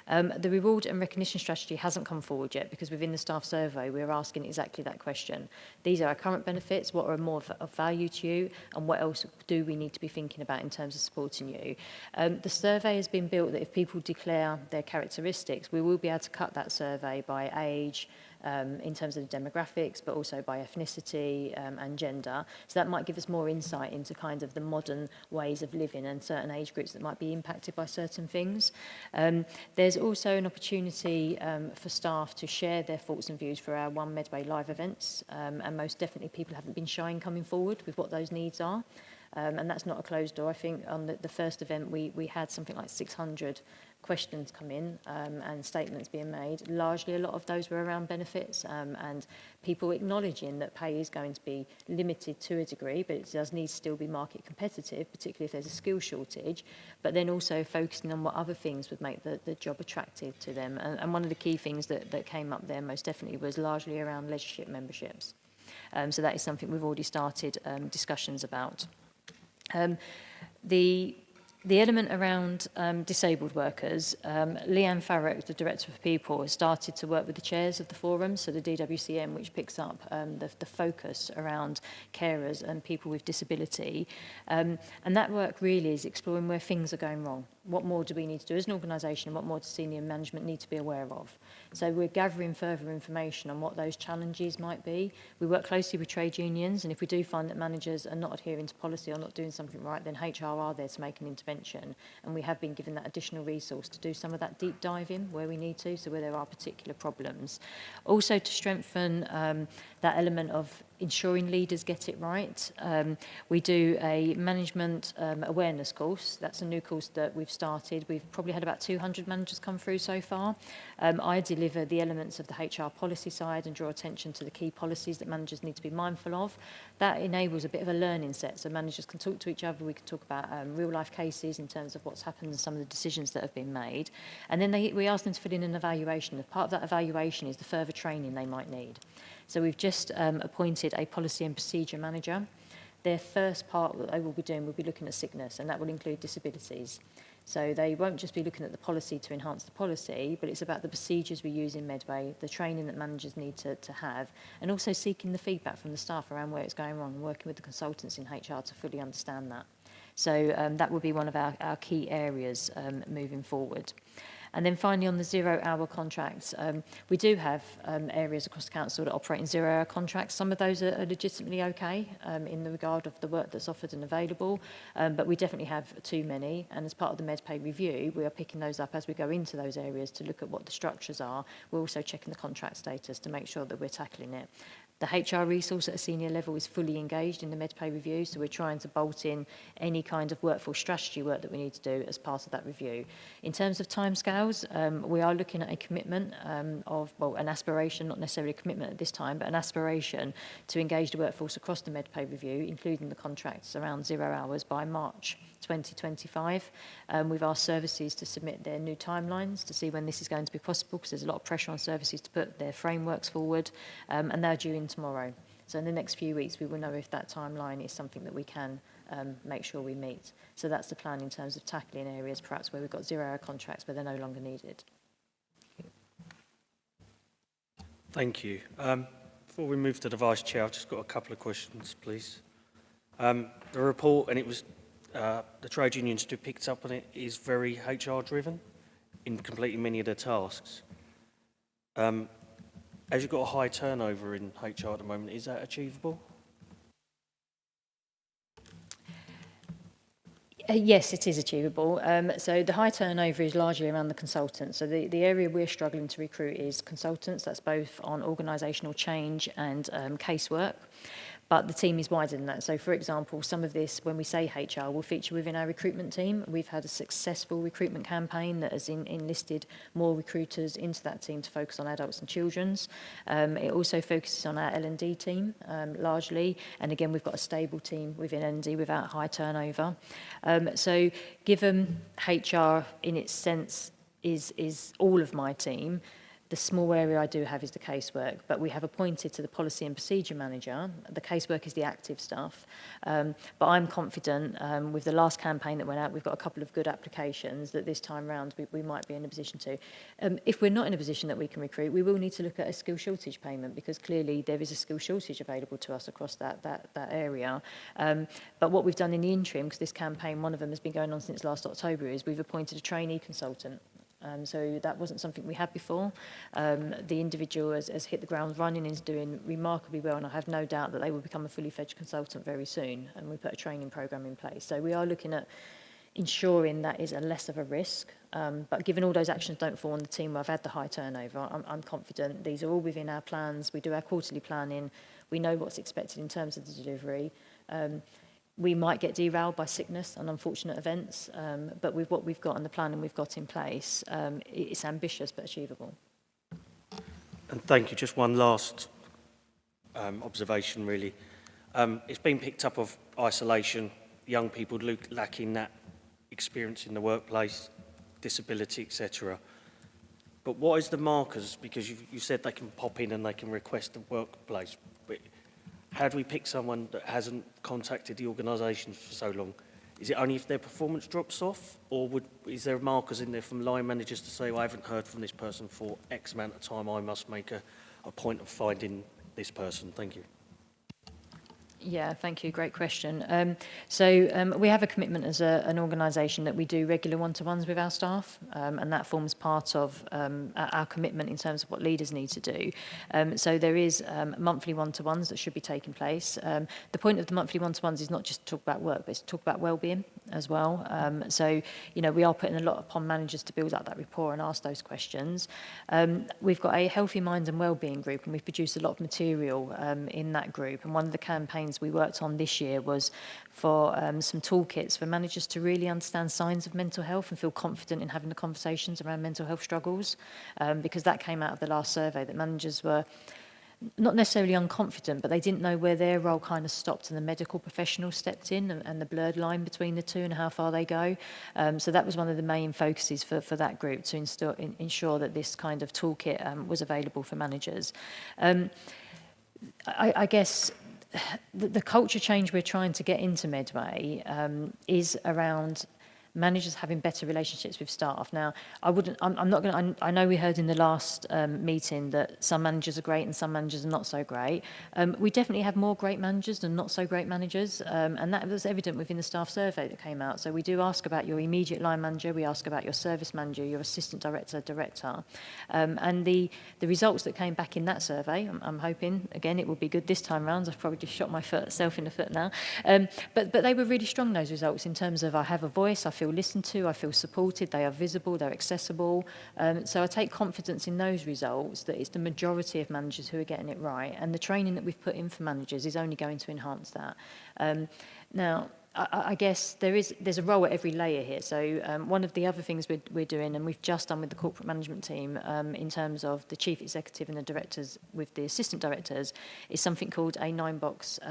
The reward and recognition strategy hasn't come forward yet because within the staff survey, we're asking exactly that question. These are our current benefits, what are more of value to you, and what else do we need to be thinking about in terms of supporting you? The survey has been inbuilt that if people declare their characteristics, we will be able to cut that survey by age, in terms of the demographics, but also by ethnicity and gender. So that might give us more insight into kind of the modern ways of living and certain age groups that might be impacted by certain things. There's also an opportunity for staff to share their thoughts and views for our One Medway live events, and most definitely people haven't been shy in coming forward with what those needs are. And that's not a closed door. I think on the first event we had something like 600 questions come in and statements being made. Largely a lot of those were around benefits and people acknowledging that pay is going to be limited to a degree, but it does need to still be market competitive, particularly if there's a skill shortage, but then also focusing on what other things would make the job attractive to them. And one of the key things that came up there most definitely was largely around leadership memberships. So that is something we've already started discussions about. The element around disabled workers, Leanne Farrock, the Director of People, has started to work with the chairs of the forum, so the DWCM, which picks up the focus around carers and people with disability. And that work really is exploring where things are going wrong. What more do we need to do as an organisation, and what more does senior management need to be aware of? So we're gathering further information on what those challenges might be. We work closely with trade unions, and if we do find that managers are not adhering to policy or not doing something right, then HR are there to make an intervention. And we have been given that additional resource to do some of that deep diving where we need to, so where there are particular problems. Also to strengthen that element of ensuring leaders get it right. We do a management awareness course. That's a new course that we've started. We've probably had about 200 managers come through so far. I deliver the elements of the HR policy side and draw attention to the key policies that managers need to be mindful of. That enables a bit of a learning set, so managers can talk to each other. We can talk about real life cases in terms of what's happened and some of the decisions that have been made. And then we ask them to fill in an evaluation. As part of that evaluation is the further training they might need. So we've just appointed a policy and procedure manager. Their first part that they will be doing will be looking at sickness, and that will include disabilities. So they won't just be looking at the policy to enhance the policy, but it's about the procedures we use in Medway, the training that managers need to have, and also seeking the feedback from the staff around where it's going wrong and working with the consultants in HR to fully understand that. So that will be one of our key areas moving forward. And then finally, on the 0-hour contracts, we do have areas across the council that operate in 0-hour contracts. Some of those are legitimately okay in the regard of the work that's offered and available, but we definitely have too many. And as part of the MedPay review, we are picking those up as we go into those areas to look at what the structures are. We're also checking the contract status to make sure that we're tackling it. The HR resource at a senior level is fully engaged in the MedPay review, so we're trying to bolt in any kind of workforce strategy work that we need to do as part of that review. In terms of timescales, we are looking at a commitment of, well, an aspiration, not necessarily a commitment at this time, but an aspiration to engage the workforce across the MedPay review, including the contracts around 0 hours by March 2025. We've asked services to submit their new timelines to see when this is going to be possible, because there's a lot of pressure on services to put their frameworks forward, and they're due in tomorrow. So in the next few weeks, we will know if that timeline is something that we can make sure we meet. So that's the plan in terms of tackling areas perhaps where we've got 0-hour contracts but they're no longer needed. Thank you. Before we move to the Vice Chair, I've just got a couple of questions, please. The report, and it was the trade unions who picked up on it, is very HR driven in completing many of their tasks. As you've got a high turnover in HR at the moment, is that achievable? Yes, it is achievable. So the high turnover is largely around the consultants. So the area we're struggling to recruit is consultants. That's both on organisational change and casework. But the team is wider than that. So, for example, some of this, when we say HR, will feature within our recruitment team. We've had a successful recruitment campaign that has enlisted more recruiters into that team to focus on adults and children's. It also focuses on our L&D team, largely. And again, we've got a stable team within L&D without high turnover. So, given HR, in its sense, is all of my team, The small area I do have is the casework, but we have appointed to the policy and procedure manager. The casework is the active stuff. But I'm confident with the last campaign that went out, we've got a couple of good applications that this time round we might be in a position to. If we're not in a position that we can recruit, we will need to look at a skill shortage payment, because clearly there is a skill shortage available to us across that area. But what we've done in the interim, because this campaign, one of them has been going on since last October, is we've appointed a trainee consultant. So that wasn't something we had before. The individual has hit the ground running and is doing remarkably well, and I have no doubt that they will become a fully fledged consultant very soon, and we put a training programme in place. So we are looking at ensuring that is a less of a risk, but given all those actions don't fall on the team where I've had the high turnover, I'm confident these are all within our plans. We do our quarterly planning. We know what's expected in terms of the delivery. We might get derailed by sickness and unfortunate events, but with what we've got and the planning we've got in place, it's ambitious but achievable. And thank you. Just one last observation, really. It's been picked up of isolation, young people lacking that experience in the workplace, disability, etc. But what is the markers? Because you said they can pop in and they can request the workplace. But how do we pick someone that hasn't contacted the organisation for so long? Is it only if their performance drops off, or is there markers in there from line managers to say, well, I haven't heard from this person for X amount of time, I must make a point of finding this person? Thank you. Yeah, thank you. Great question. We have a commitment as an organisation that we do regular one-to-ones with our staff, and that forms part of our commitment in terms of what leaders need to do. So there is monthly one-to-ones that should be taking place. The point of the monthly one-to-ones is not just to talk about work, but it's to talk about well-being as well. We are putting a lot upon managers to build up that rapport and ask those questions. We've got a healthy mind and well-being group, and we've produced a lot of material in that group. And one of the campaigns we worked on this year was for some toolkits for managers to really understand signs of mental health and feel confident in having the conversations around mental health struggles, because that came out of the last survey, that managers were not necessarily unconfident, but they didn't know where their role kind of stopped and the medical professional stepped in, and the blurred line between the two and how far they go. So that was one of the main focuses for that group, to ensure that this kind of toolkit was available for managers. I guess the culture change we're trying to get into Medway is around managers having better relationships with staff. Now, I know we heard in the last meeting that some managers are great and some managers are not so great. We definitely have more great managers than not so great managers, and that was evident within the staff survey that came out. So we do ask about your immediate line manager, we ask about your service manager, your assistant director, and the results that came back in that survey, I'm hoping, again, it will be good this time round. I've probably just shot myself in the foot now. But they were really strong, those results, in terms of I have a voice, I feel listened to, I feel supported, they are visible, they're accessible. So I take confidence in those results, that it's the majority of managers who are getting it right, and the training that we've put in for managers is only going to enhance that. Now, I guess there's a role at every layer here. So one of the other things we're doing, and we've just done with the corporate management team, in terms of the chief executive and the directors with the assistant directors, is something called a 9-box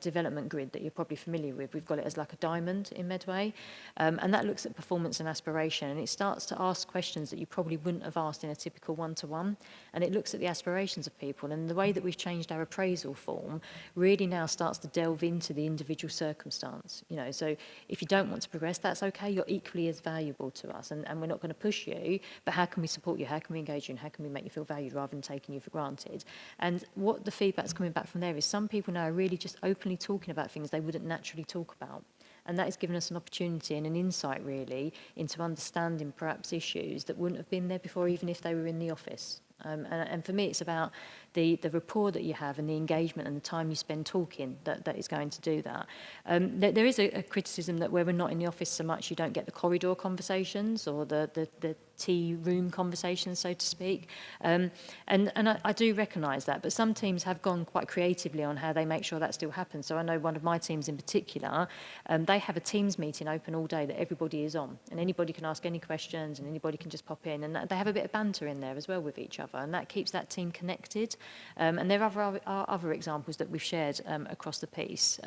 development grid that you're probably familiar with. We've got it as like a diamond in Medway, and that looks at performance and aspiration, and it starts to ask questions that you probably wouldn't have asked in a typical one-to-one, and it looks at the aspirations of people, and the way that we've changed our appraisal form really now starts to delve into the individual circumstance. So if you don't want to progress, that's okay. You're equally as valuable to us, and we're not going to push you, but how can we support you? How can we engage you? And how can we make you feel valued rather than taking you for granted? And what the feedback's coming back from there is some people now are really just openly talking about things they wouldn't naturally talk about. And that has given us an opportunity and an insight, really, into understanding perhaps issues that wouldn't have been there before, even if they were in the office. And for me, it's about the rapport that you have and the engagement and the time you spend talking that is going to do that. There is a criticism that where we're not in the office so much, you don't get the corridor conversations or the tea room conversations, so to speak. And I do recognise that, but some teams have gone quite creatively on how they make sure that still happens. So I know one of my teams in particular, they have a Teams meeting open all day that everybody is on, and anybody can ask any questions and anybody can just pop in, and they have a bit of banter in there as well with each other, and that keeps that team connected. And there are other examples that we've shared across the piece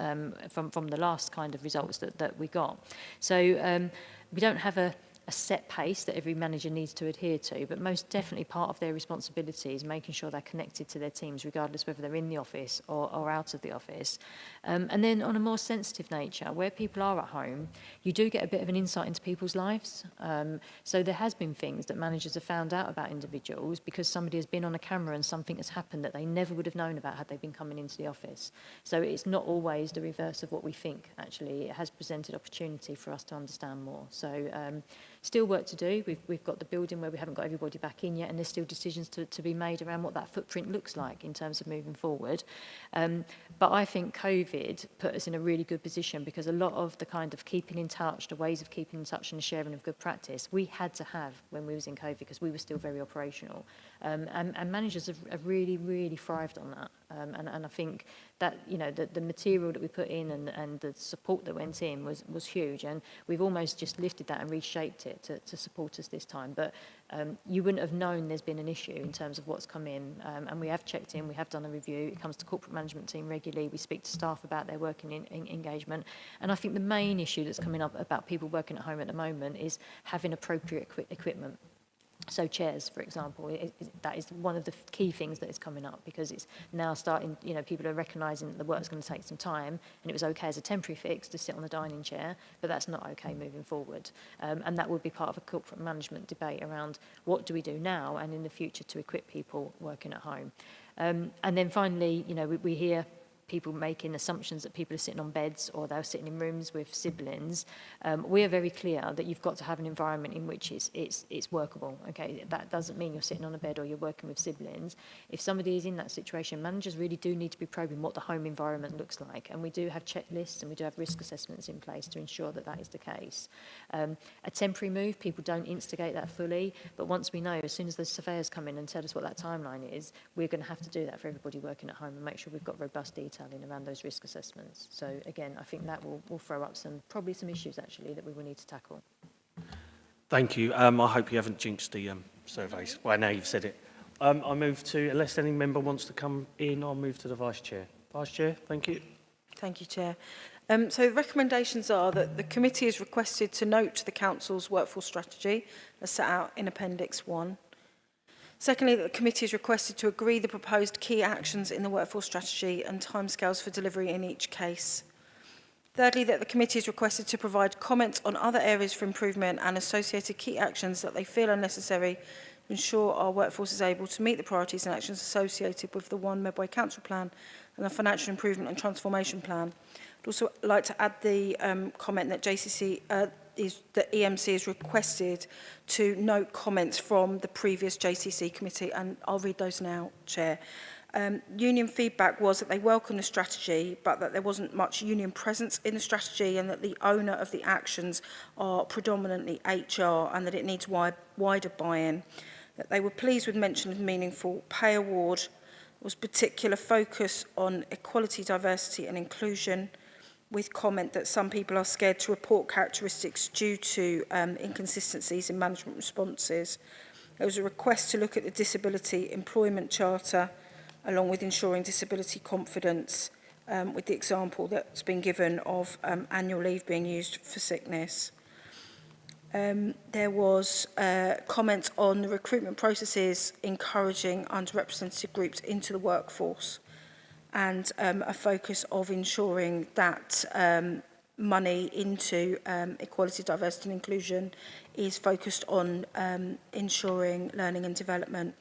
from the last kind of results that we got. So we don't have a a set pace that every manager needs to adhere to, but most definitely part of their responsibility is making sure they're connected to their teams, regardless whether they're in the office or out of the office. And then on a more sensitive nature, where people are at home, you do get a bit of an insight into people's lives. So there has been things that managers have found out about individuals because somebody has been on a camera and something has happened that they never would have known about had they been coming into the office. So it's not always the reverse of what we think, actually. It has presented opportunity for us to understand more. So still work to do. We've got the building where we haven't got everybody back in yet, and there's still decisions to be made around what that footprint looks like in terms of moving forward. But I think COVID put us in a really good position because a lot of the kind of keeping in touch, the ways of keeping in touch and the sharing of good practice, we had to have when we was in COVID because we were still very operational. And managers have really, really thrived on that. And I think that, you know, the material that we put in and the support that went in was huge. And we've almost just lifted that and reshaped it to support us this time. But you wouldn't have known there's been an issue in terms of what's come in. And we have checked in, we have done a review. It comes to corporate management team regularly. We speak to staff about their working in engagement. And I think the main issue that's coming up about people working at home at the moment is having appropriate equipment. So chairs, for example, that is one of the key things that is coming up because it's now starting, you know, people are recognising that the work's going to take some time and it was okay as a temporary fix to sit on the dining chair, but that's not okay moving forward. And that would be part of a corporate management debate around what do we do now and in the future to equip people working at home. And then finally, you know, we hear people making assumptions that people are sitting on beds or they're sitting in rooms with siblings. We are very clear that you've got to have an environment in which it's workable. Okay, that doesn't mean you're sitting on a bed or you're working with siblings. If somebody is in that situation, managers really do need to be probing what the home environment looks like. And we do have checklists and we do have risk assessments in place to ensure that that is the case. A temporary move, people don't instigate that fully, but once we know, as soon as the surveyors come in and tell us what that timeline is, we're going to have to do that for everybody working at home and make sure we've got robust detailing around those risk assessments. So again, I think that will throw up probably some issues actually that we will need to tackle. Thank you. I hope you haven't jinxed the surveys. Well, now you've said it. I move to, unless any member wants to come in, I'll move to the Vice Chair. Vice Chair, thank you. Thank you, Chair. So the recommendations are that the committee is requested to note the Council's workforce strategy as set out in Appendix 1. Secondly, that the committee is requested to agree the proposed key actions in the workforce strategy and timescales for delivery in each case. Thirdly, that the committee is requested to provide comments on other areas for improvement and associated key actions that they feel are necessary to ensure our workforce is able to meet the priorities and actions associated with the One Medway Council Plan and the Financial Improvement and Transformation Plan. I'd also like to add the comment that the EMC is requested to note comments from the previous JCC committee, and I'll read those now, Chair. Union feedback was that they welcome the strategy, but that there wasn't much union presence in the strategy and that the owner of the actions are predominantly HR and that it needs wider buy-in. That they were pleased with mention of meaningful pay award, there was particular focus on equality, diversity and inclusion, with comment that some people are scared to report characteristics due to inconsistencies in management responses. There was a request to look at the Disability Employment Charter, along with ensuring disability confidence, with the example that's been given of annual leave being used for sickness. There was comments on the recruitment processes encouraging underrepresented groups into the workforce, and a focus of ensuring that money into equality, diversity and inclusion is focused on ensuring learning and development,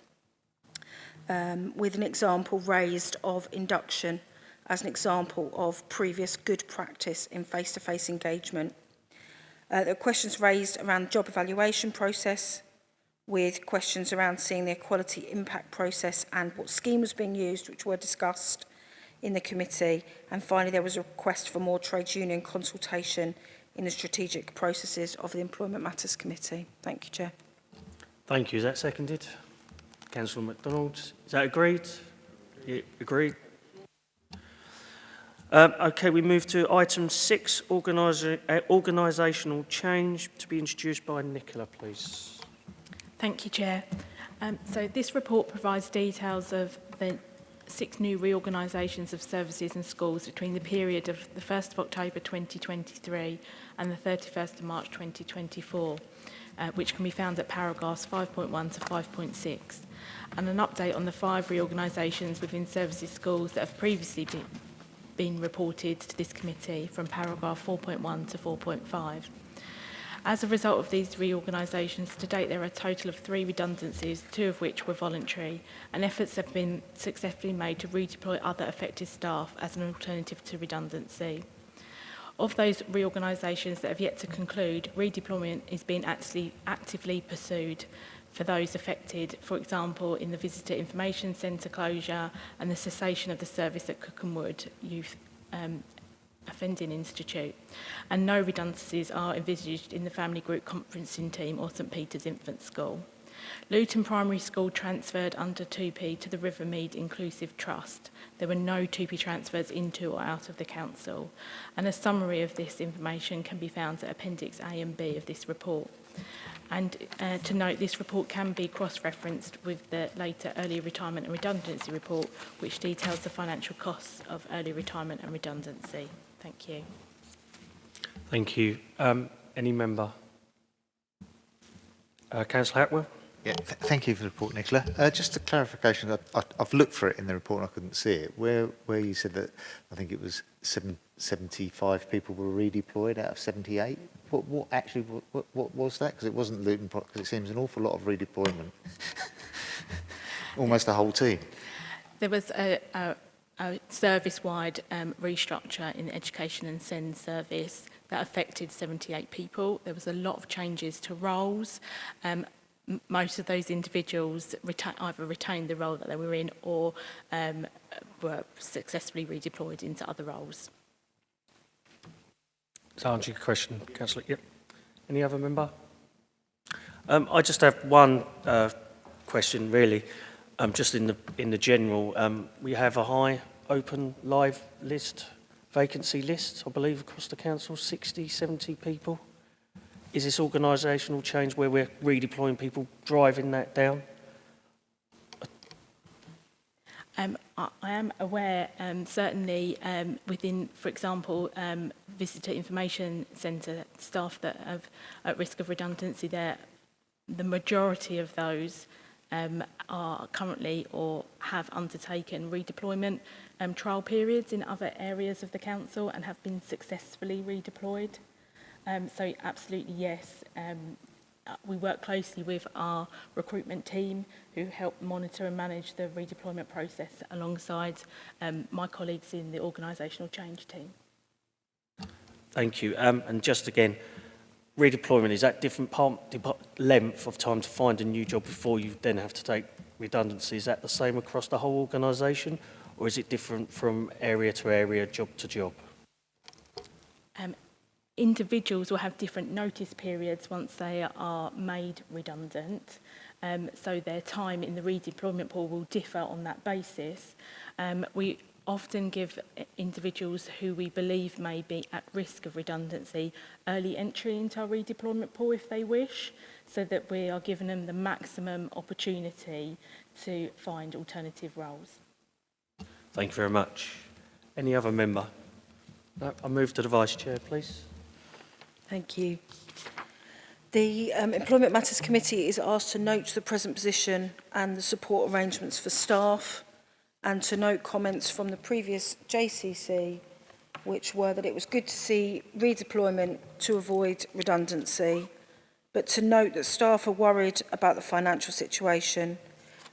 with an example raised of induction as an example of previous good practice in face-to-face engagement. There were questions raised around the job evaluation process, with questions around seeing the equality impact process and what scheme was being used, which were discussed in the committee. And finally, there was a request for more trades union consultation in the strategic processes of the Employment Matters Committee. Thank you, Chair. Thank you. Is that seconded? Councillor MacDonald. Is that agreed? Yeah, agreed. Okay, we move to item 6, organisational change, to be introduced by Nicola, please. Thank you, Chair. So this report provides details of the 6 new reorganisations of services and schools between the period of the 1st of October 2023 and the 31st of March 2024. which can be found at paragraphs 5.1 to 5.6, and an update on the 5 reorganisations within services schools that have previously been reported to this committee from paragraph 4.1 to 4.5. As a result of these reorganisations, to date there are a total of 3 redundancies, 2 of which were voluntary, and efforts have been successfully made to redeploy other affected staff as an alternative to redundancy. Of those reorganisations that have yet to conclude, redeployment is being actively pursued for those affected, for example, in the Visitor Information Centre closure and the cessation of the service at Cookham Youth Offending Institute. And no redundancies are envisaged in the Family Group Conferencing Team or St Peter's Infant School. Luton Primary School transferred under 2P to the Rivermead Inclusive Trust. There were no 2P transfers into or out of the council. And a summary of this information can be found at Appendix A and B of this report. And to note, this report can be cross-referenced with the later Early Retirement and Redundancy report, which details the financial costs of early retirement and redundancy. Thank you. Thank you. Any member? Councillor Hatwell? Yeah, thank you for the report, Nicola. Just a clarification, I've looked for it in the report and I couldn't see it. Where you said that, I think it was 75 people were redeployed out of 78. What was that? Because it wasn't Luton, because it seems an awful lot of redeployment. Almost the whole team. There was a service-wide restructure in the Education and SEND service that affected 78 people. There was a lot of changes to roles. Most of those individuals either retained the role that they were in or were successfully redeployed into other roles. To answer your question, Councillor. Yep. Any other member? I just have one question, really. Just in the general, we have a high open live list, vacancy list, I believe, across the council, 60, 70 people. Is this organisational change where we're redeploying people, driving that down? I am aware, certainly within, for example, Visitor Information Centre staff that are at risk of redundancy there, the majority of those are currently or have undertaken redeployment trial periods in other areas of the council and have been successfully redeployed. So absolutely yes. We work closely with our recruitment team who help monitor and manage the redeployment process alongside my colleagues in the Organisational Change team. Thank you. And just again, redeployment, is that different length of time to find a new job before you then have to take redundancy? Is that the same across the whole organisation, or is it different from area to area, job to job? Individuals will have different notice periods once they are made redundant, so their time in the redeployment pool will differ on that basis. We often give individuals who we believe may be at risk of redundancy early entry into our redeployment pool if they wish, so that we are giving them the maximum opportunity to find alternative roles. Thank you very much. Any other member? No, I'll move to the Vice Chair, please. Thank you. The Employment Matters Committee is asked to note the present position and the support arrangements for staff, and to note comments from the previous JCC, which were that it was good to see redeployment to avoid redundancy, but to note that staff are worried about the financial situation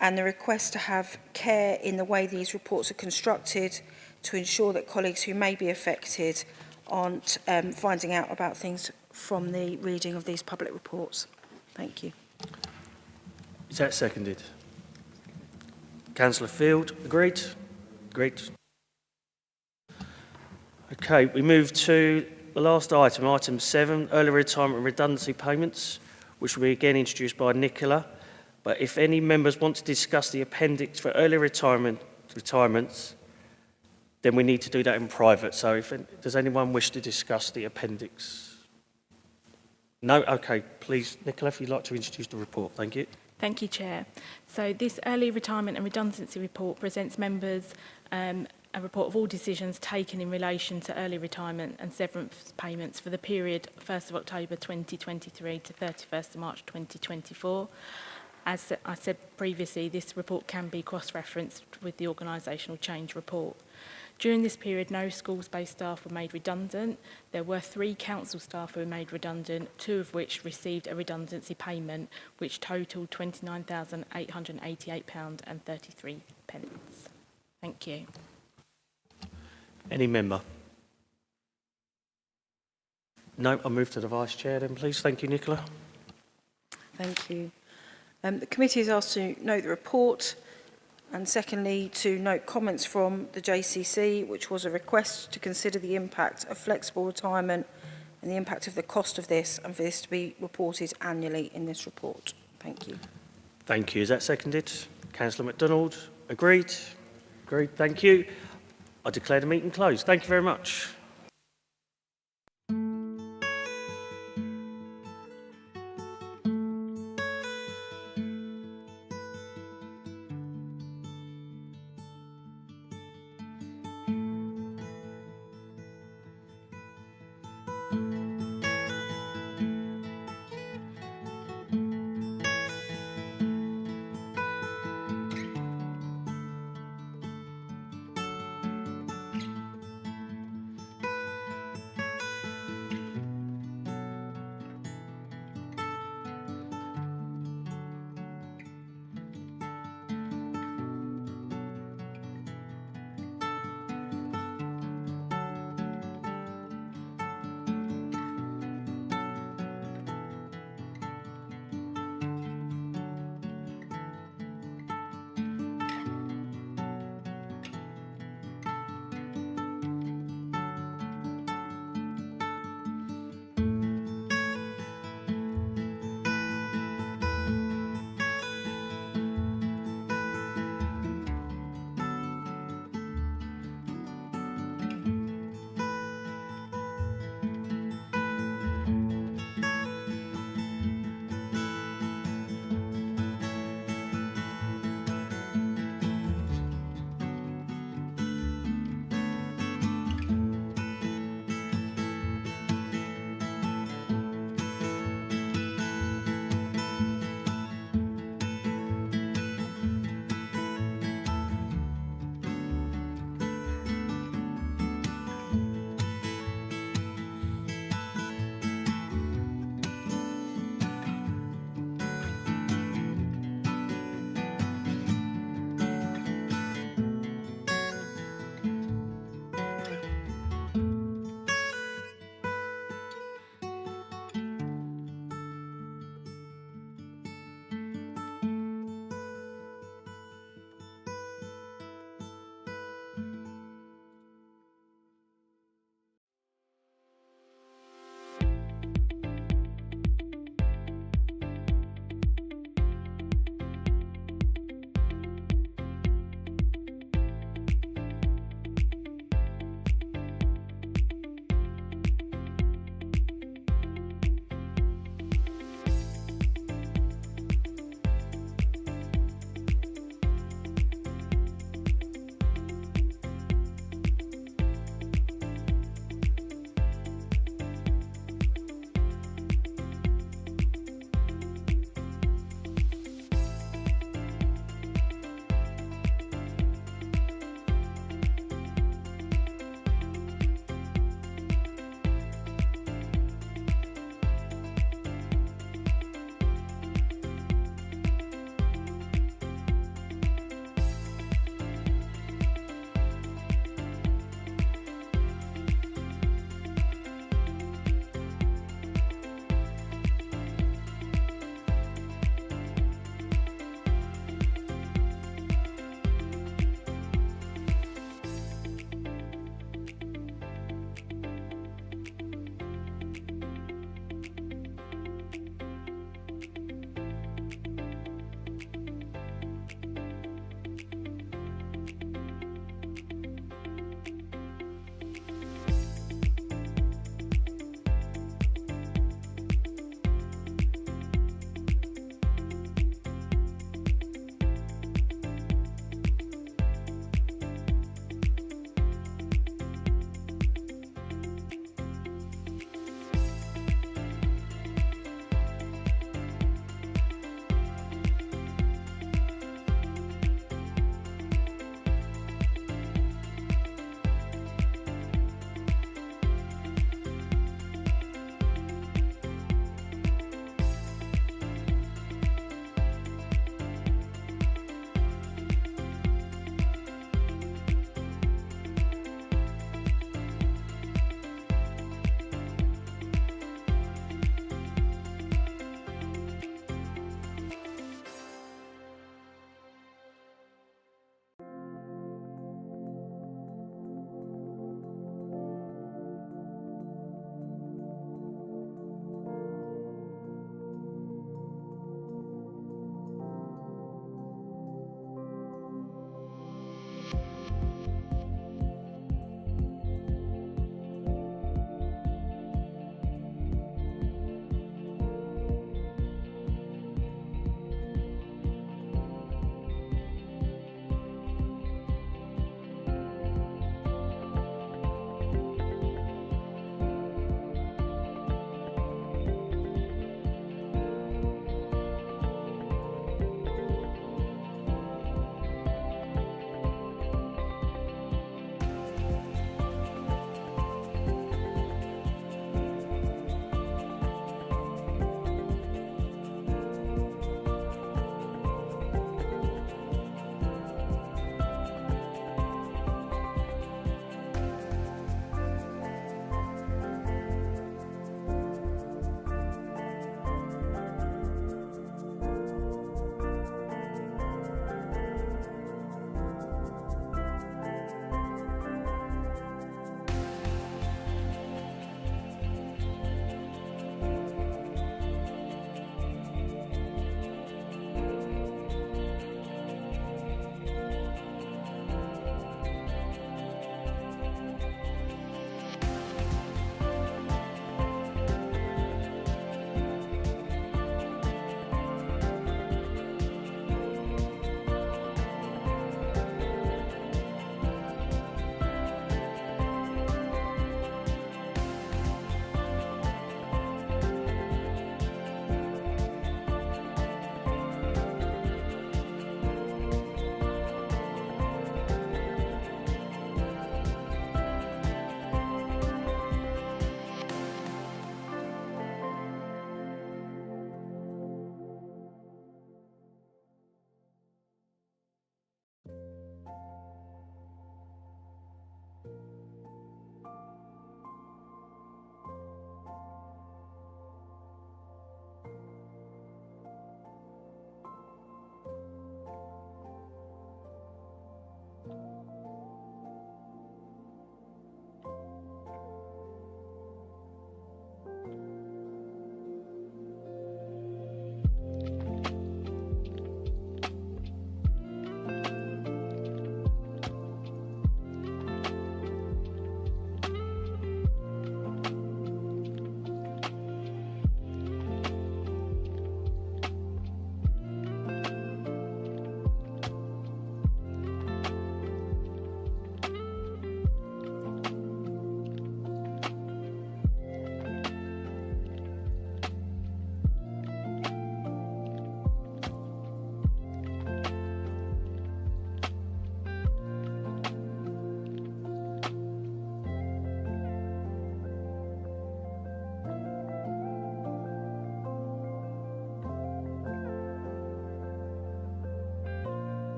and the request to have care in the way these reports are constructed to ensure that colleagues who may be affected aren't finding out about things from the reading of these public reports. Thank you. Is that seconded? Councillor Field, agreed? Agreed. Okay, we move to the last item, item 7, early retirement and redundancy payments, which will be again introduced by Nicola. But if any members want to discuss the appendix for early retirements, then we need to do that in private. So does anyone wish to discuss the appendix? No? Okay, please, Nicola, if you'd like to introduce the report. Thank you. Thank you, Chair. So this early retirement and redundancy report presents members a report of all decisions taken in relation to early retirement and severance payments for the period 1st of October 2023 to 31st of March 2024. As I said previously, this report can be cross-referenced with the Organisational Change report. During this period, no schools-based staff were made redundant. There were 3 council staff who were made redundant, 2 of which received a redundancy payment, which totalled £29,888.33. Thank you. Any member? No, I'll move to the Vice Chair then, please. Thank you, Nicola. Thank you. The committee is asked to note the report and secondly to note comments from the JCC, which was a request to consider the impact of flexible retirement and the impact of the cost of this, and for this to be reported annually in this report. Thank you. Thank you. Is that seconded? Councillor MacDonald? Agreed? Agreed. Thank you. I declare the meeting closed. Thank you very much.